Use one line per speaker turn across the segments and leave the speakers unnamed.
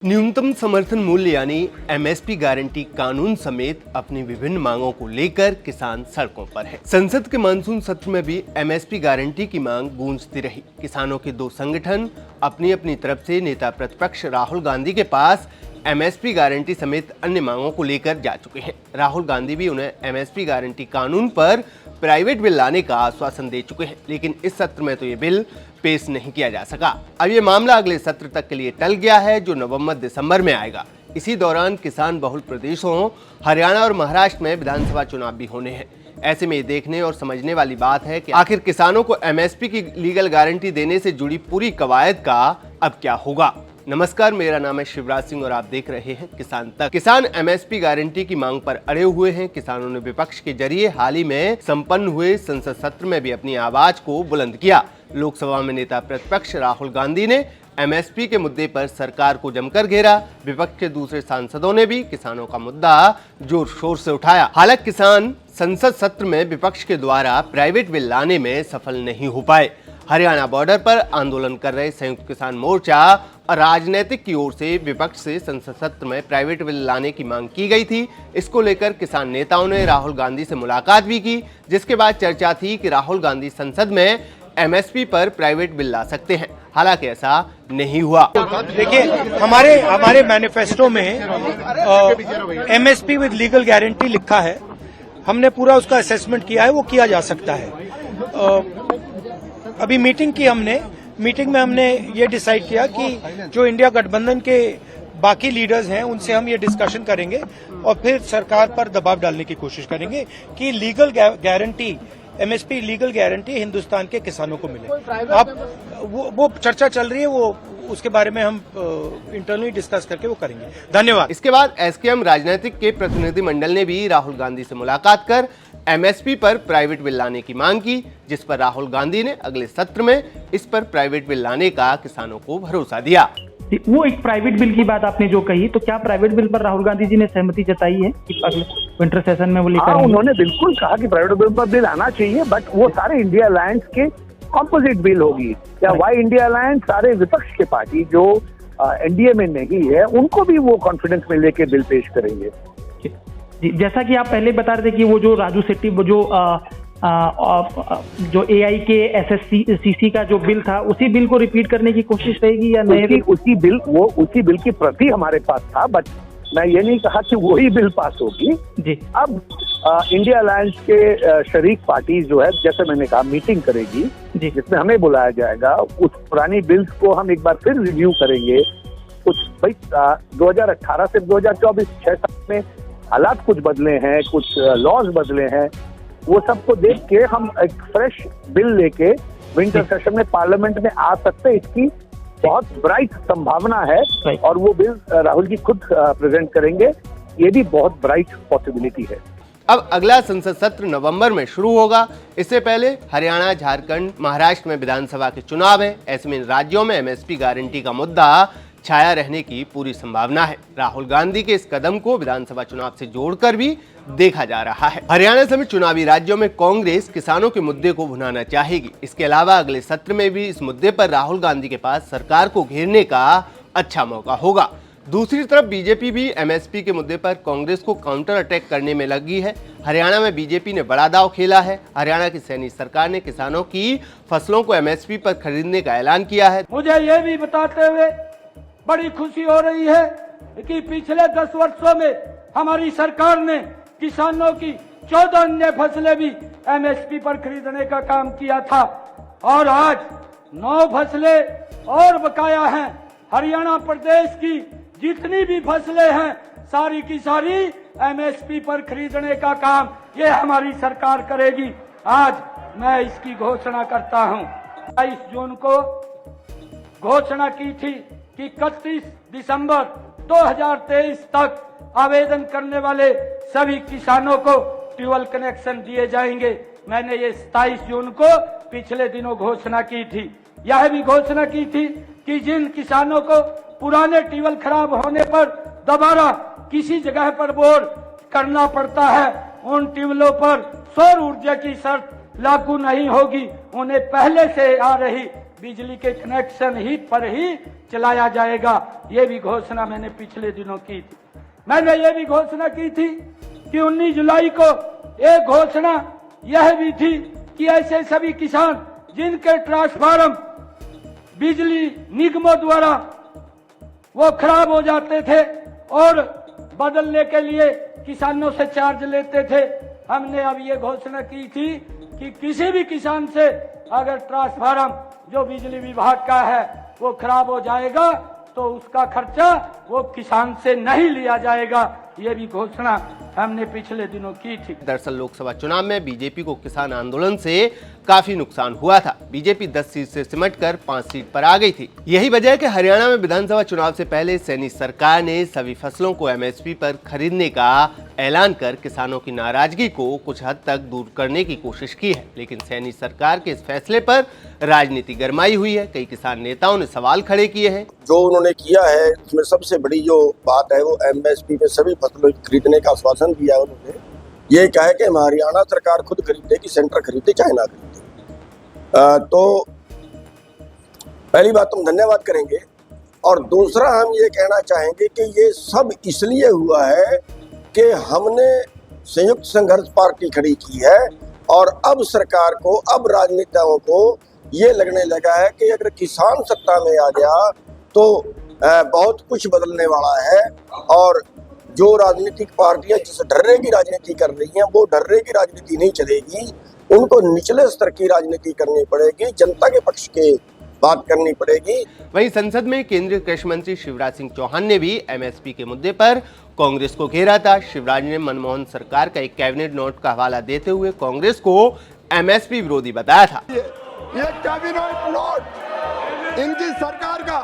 न्यूनतम समर्थन मूल्य यानी एमएसपी गारंटी कानून समेत अपनी विभिन्न मांगों को लेकर किसान सड़कों पर हैं। संसद के मानसून सत्र में भी एमएसपी गारंटी की मांग गूंजती रही। किसानों के दो संगठन अपनी अपनी तरफ से नेता प्रतिपक्ष राहुल गांधी के पास एमएसपी गारंटी समेत अन्य मांगों को लेकर जा चुके हैं। राहुल गांधी भी उन्हें एमएसपी गारंटी कानून पर प्राइवेट बिल लाने का आश्वासन दे चुके हैं, लेकिन इस सत्र में तो ये बिल पेश नहीं किया जा सका। अब ये मामला अगले सत्र तक के लिए टल गया है, जो नवंबर-दिसंबर में आएगा। इसी दौरान किसान बहुल प्रदेशों हरियाणा और महाराष्ट्र में विधानसभा चुनाव भी होने हैं। ऐसे में ये देखने और समझने वाली बात है कि आखिर किसानों को एमएसपी की लीगल गारंटी देने से जुड़ी पूरी कवायद का अब क्या होगा। नमस्कार, मेरा नाम है शिवराज सिंह और आप देख रहे हैं किसान तक। किसान एमएसपी गारंटी की मांग पर अड़े हुए हैं। किसानों ने विपक्ष के जरिए हाल ही में संपन्न हुए संसद सत्र में भी अपनी आवाज को बुलंद किया। लोकसभा में नेता प्रतिपक्ष राहुल गांधी ने एमएसपी के मुद्दे पर सरकार को जमकर घेरा। विपक्ष के दूसरे सांसदों ने भी किसानों का मुद्दा जोर शोर से उठाया। हालांकि किसान संसद सत्र में विपक्ष के द्वारा प्राइवेट बिल लाने में सफल नहीं हो पाए। हरियाणा बॉर्डर पर आंदोलन कर रहे संयुक्त किसान मोर्चा और राजनीतिक की ओर से विपक्ष से संसद सत्र में प्राइवेट बिल लाने की मांग की गई थी। इसको लेकर किसान नेताओं ने राहुल गांधी से मुलाकात भी की, जिसके बाद चर्चा थी कि राहुल गांधी संसद में एमएसपी पर प्राइवेट बिल ला सकते हैं। हालांकि ऐसा नहीं हुआ।
देखिए, हमारे मैनिफेस्टो में एमएसपी विद लीगल गारंटी लिखा है। हमने पूरा उसका असेसमेंट किया है, वो किया जा सकता है। अभी मीटिंग में हमने ये डिसाइड किया कि जो इंडिया गठबंधन के बाकी लीडर्स हैं उनसे हम ये डिस्कशन करेंगे और फिर सरकार पर दबाव डालने की कोशिश करेंगे कि legal guarantee, MSP legal guarantee Hindustan के किसानों को मिले। अब वो चर्चा चल रही है, वो उसके बारे में हम इंटरनली डिस्कस करके वो करेंगे। धन्यवाद।
इसके बाद एसकेएम राजनीतिक के प्रतिनिधि मंडल ने भी राहुल गांधी से मुलाकात कर एमएसपी पर प्राइवेट बिल लाने की मांग की, जिस पर राहुल गांधी ने अगले सत्र में इस पर प्राइवेट बिल लाने का किसानों को भरोसा दिया।
वो एक प्राइवेट बिल की बात आपने जो कही, तो क्या प्राइवेट बिल पर राहुल गांधी जी ने सहमति जताई है कि अगले विंटर सेशन में वो लेकर?
उन्होंने बिल्कुल कहा कि प्राइवेट बिल पर बिल आना चाहिए, बट वो सारे इंडिया अलायंस के कॉम्पोजिट बिल होगी। या वाई इंडिया अलायंस सारे विपक्ष के पार्टी जो एनडीए में नहीं है, उनको भी वो कॉन्फिडेंस में लेके बिल पेश करेंगे।
जैसा कि आप पहले बता रहे थे कि वो जो राजू शेट्टी जो एआई के एसएससीसी का जो बिल था, उसी बिल को रिपीट करने की कोशिश रहेगी या नहीं?
उसी बिल की प्रति हमारे पास था, बट मैं ये नहीं कहा कि वही बिल पास होगी जी। अब इंडिया अलायंस के शरीक पार्टी जो है, जैसे मैंने कहा, मीटिंग करेगी जिसमें हमें बुलाया जाएगा। उस पुरानी बिल्स को हम एक बार फिर रिव्यू करेंगे। कुछ 2018 से 2024 6 साल में हालात कुछ बदले हैं, कुछ लॉज बदले हैं। वो सबको देख के हम एक फ्रेश बिल लेके विंटर सेशन में पार्लियामेंट में आ सकते हैं। इसकी बहुत ब्राइट संभावना है और वो बिल राहुल जी खुद प्रेजेंट करेंगे। ये भी बहुत ब्राइट पॉसिबिलिटी है।
अब अगला संसद सत्र नवंबर में शुरू होगा। इससे पहले हरियाणा, झारखंड, महाराष्ट्र में विधानसभा के चुनाव है। ऐसे में इन राज्यों में एमएसपी गारंटी का मुद्दा छाया रहने की पूरी संभावना है। राहुल गांधी के इस कदम को विधानसभा चुनाव से जोड़कर भी देखा जा रहा है। हरियाणा समेत चुनावी राज्यों में कांग्रेस किसानों के मुद्दे को भुनाना चाहेगी। इसके अलावा अगले सत्र में भी इस मुद्दे पर राहुल गांधी के पास सरकार को घेरने का अच्छा मौका होगा। दूसरी तरफ बीजेपी भी एमएसपी के मुद्दे पर कांग्रेस को काउंटर अटैक करने में लगी है। हरियाणा में बीजेपी ने बड़ा दांव खेला है। हरियाणा की सैनी सरकार ने किसानों की फसलों को एमएसपी पर खरीदने का ऐलान किया है।
मुझे ये भी बताते हुए बड़ी खुशी हो रही है कि पिछले 10 वर्षों में हमारी सरकार ने किसानों की 14 अन्य फसलें भी एमएसपी पर खरीदने का काम किया था और आज 9 फसलें और बकाया हैं। हरियाणा प्रदेश की जितनी भी फसलें हैं, सारी की सारी एमएसपी पर खरीदने का काम ये हमारी सरकार करेगी। आज मैं इसकी घोषणा करता हूं। 22 जून को घोषणा की थी कि 31 दिसंबर 2023 तक आवेदन करने वाले सभी किसानों को ट्यूबवेल कनेक्शन दिए जाएंगे। मैंने ये 27 जून को पिछले दिनों घोषणा की थी। यह भी घोषणा की थी कि जिन किसानों को पुराने ट्यूबवेल खराब होने पर दोबारा किसी जगह पर बोर करना पड़ता है, उन ट्यूबवेलों पर सौर ऊर्जा की शर्त लागू नहीं होगी। उन्हें पहले से आ रही बिजली के कनेक्शन ही पर ही चलाया जाएगा। ये भी घोषणा मैंने पिछले दिनों की थी। मैंने ये भी घोषणा की थी कि 19 जुलाई को एक घोषणा यह भी थी कि ऐसे सभी किसान जिनके ट्रांसफार्मर बिजली निगमों द्वारा वो खराब हो जाते थे और बदलने के लिए किसानों से चार्ज लेते थे, हमने अब ये घोषणा की थी कि किसी भी किसान से अगर ट्रांसफार्मर जो बिजली विभाग का है वो खराब हो जाएगा तो उसका खर्चा वो किसान से नहीं लिया जाएगा। ये भी घोषणा हमने पिछले दिनों की थी।
दरअसल लोकसभा चुनाव में बीजेपी को किसान आंदोलन से काफी नुकसान हुआ था। बीजेपी 10 सीट से सिमटकर 5 सीट पर आ गई थी। यही वजह है कि हरियाणा में विधानसभा चुनाव से पहले सैनी सरकार ने सभी फसलों को एमएसपी पर खरीदने का ऐलान कर किसानों की नाराजगी को कुछ हद तक दूर करने की कोशिश की है। लेकिन सैनी सरकार के इस फैसले पर राजनीति गरमाई हुई है। कई किसान नेताओं ने सवाल खड़े किए हैं।
जो उन्होंने किया है उसमें सबसे बड़ी जो बात है वो एमएसपी पे सभी फसलों की खरीदने का आश्वासन दिया है। उन्होंने ये कहा है कि हरियाणा सरकार खुद खरीदेगी, सेंटर खरीदे चाहे ना खरीदे। तो पहली बात तो हम धन्यवाद करेंगे और दूसरा हम ये कहना चाहेंगे कि ये सब इसलिए हुआ है कि हमने संयुक्त संघर्ष पार्टी खड़ी की है और अब सरकार को, अब राजनेताओं को ये लगने लगा है कि अगर किसान सत्ता में आ गया तो बहुत कुछ बदलने वाला है और जो राजनीतिक पार्टियां जिस ढर्रे की राजनीति कर रही हैं वो ढर्रे की राजनीति नहीं चलेगी। उनको निचले स्तर की राजनीति करनी पड़ेगी, जनता के पक्ष की बात करनी पड़ेगी।
वहीं संसद में केंद्रीय कृषि मंत्री शिवराज सिंह चौहान ने भी एमएसपी के मुद्दे पर कांग्रेस को घेरा था। शिवराज ने मनमोहन सरकार का एक कैबिनेट नोट का हवाला देते हुए कांग्रेस को एमएसपी विरोधी बताया था।
ये कैबिनेट नोट इनकी सरकार का,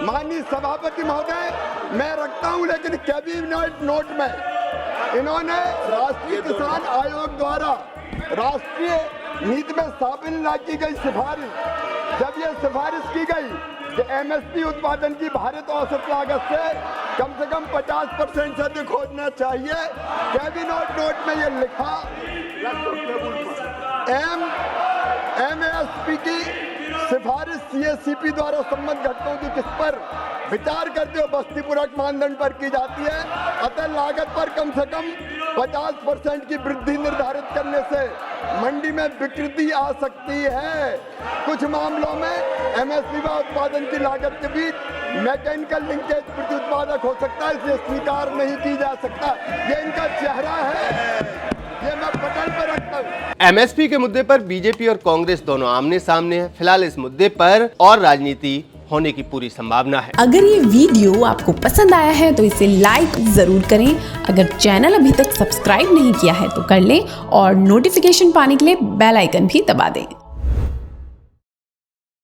माननीय सभापति महोदय मैं रखता हूं, लेकिन कैबिनेट नोट में इन्होंने राष्ट्रीय किसान आयोग द्वारा राष्ट्रीय नीति में शामिल न की गई सिफारिश, जब ये सिफारिश की गई कि एमएसपी उत्पादन की भारत औसत लागत से कम 50% से अधिक होना चाहिए, कैबिनेट नोट में ये लिखा एमएसपी की सिफारिश सीएससीपी द्वारा संबंध घटकों की किस पर विचार करते हुए बस्ती पूरक मानदंड पर की जाती है। अतः लागत पर कम से कम 50% की वृद्धि निर्धारित करने से मंडी में विकृति आ सकती है। कुछ मामलों में एमएसपी व उत्पादन की लागत के बीच मैकेनिकल लिंकेज प्रति उत्पादक हो सकता है, इसे स्वीकार नहीं की जा सकता। ये इनका चेहरा है, ये मैं पटल पर रखता हूँ।
एमएसपी के मुद्दे पर बीजेपी और कांग्रेस दोनों आमने सामने हैं। फिलहाल इस मुद्दे पर और राजनीति होने की पूरी संभावना है।
अगर ये वीडियो आपको पसंद आया है तो इसे लाइक जरूर करें। अगर चैनल अभी तक सब्सक्राइब नहीं किया है तो कर लें और नोटिफिकेशन पाने के लिए बेल आइकन भी दबा दें।